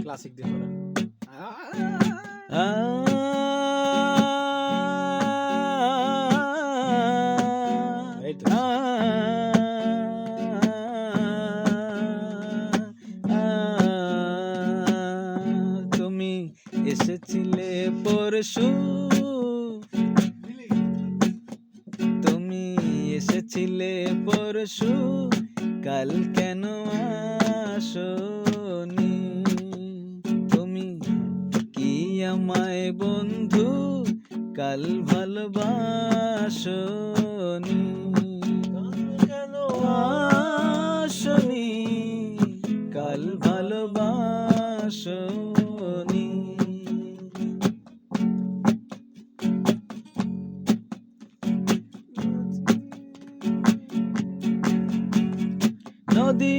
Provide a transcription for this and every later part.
Classic দিয়ে পড়েন। এই তো। তুমি এসেছিলে পরশু, তুমি এসেছিলে পরশু, কাল কেন আসনি? তুমি কি আমায় বন্ধু কাল ভালোবাসনি? কেন আসনি কাল ভালোবাসনি? নদী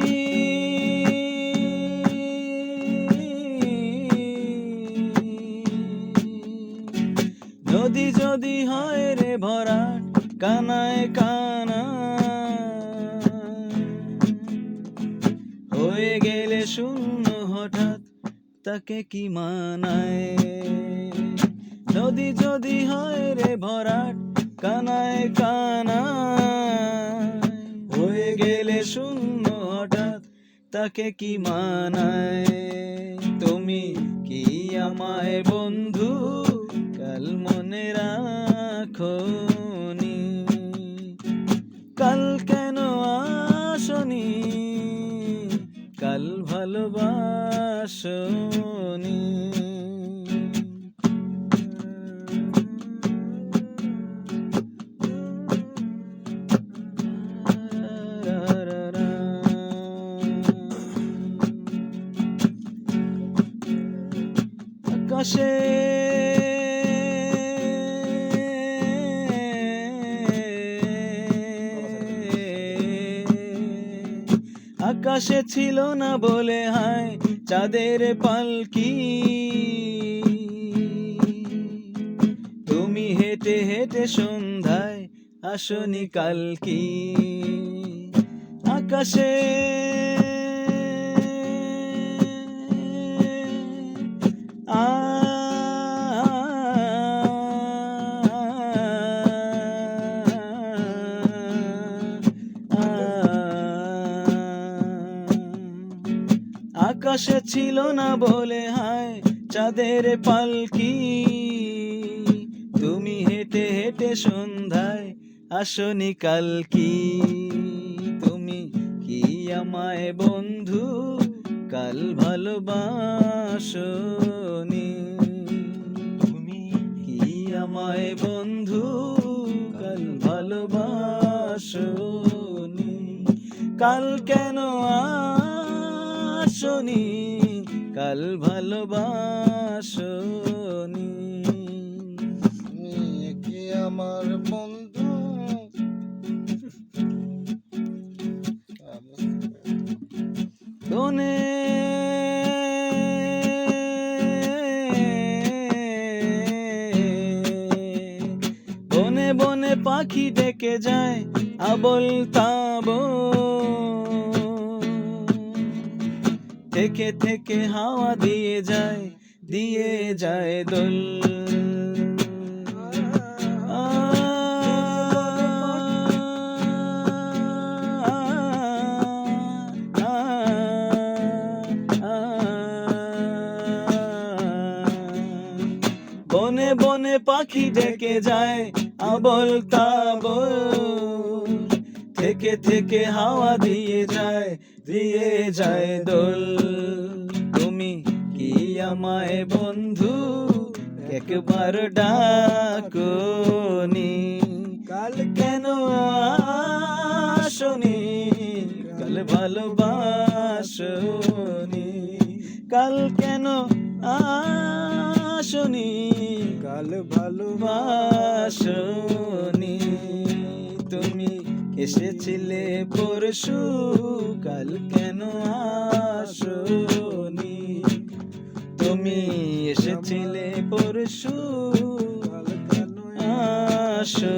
নদী যদি হয় রে ভরাট, কানায় কানা হয়ে গেলে শূন্য হঠাৎ, তাকে কি মানায়? নদী যদি হয় রে ভরাট, কানায় কানা হয়ে গেলে শূন্য হঠাৎ, তাকে কি মানায়? তুমি কি আমায় বন্ধু কাল মনে রাখোনি? কাল কেন আসনি কাল ভালোবাসনি? আকাশে আকাশে ছিল না বলে হায় চাঁদের পালকি, তুমি হেঁটে হেঁটে সন্ধ্যায় আসনি কাল কি? আকাশে আকাশে ছিল না বলে হায় চাঁদের পালকি, তুমি হেঁটে হেঁটে সন্ধ্যায় আসনি কাল কি? তুমি কি আমায় বন্ধু কাল ভালোবাসনি? তুমি কি আমায় বন্ধু কাল ভালোবাসনি? কাল কেন আসনি কাল ভালোবাসনি? কি আমার বন্ধু বনে বনে বনে পাখি ডেকে যায় আবল তাবল, থেকে থেকে হাওয়া দিয়ে যায় দোল। বনে বনে পাখি ডেকে যায় আবল তাবল, থেকে থেকে হাওয়া দিয়ে যায় দোল। তুমি কি আমায় বন্ধু একবার ডাকনি? কাল কেন আসনি কাল ভালোবাসনি? কাল কেন আসনি কাল ভালোবাসনি? তুমি এসেছিলে পরশু, কাল কেন আসনি? তুমি এসেছিলে পরশু, কাল কেন আসো।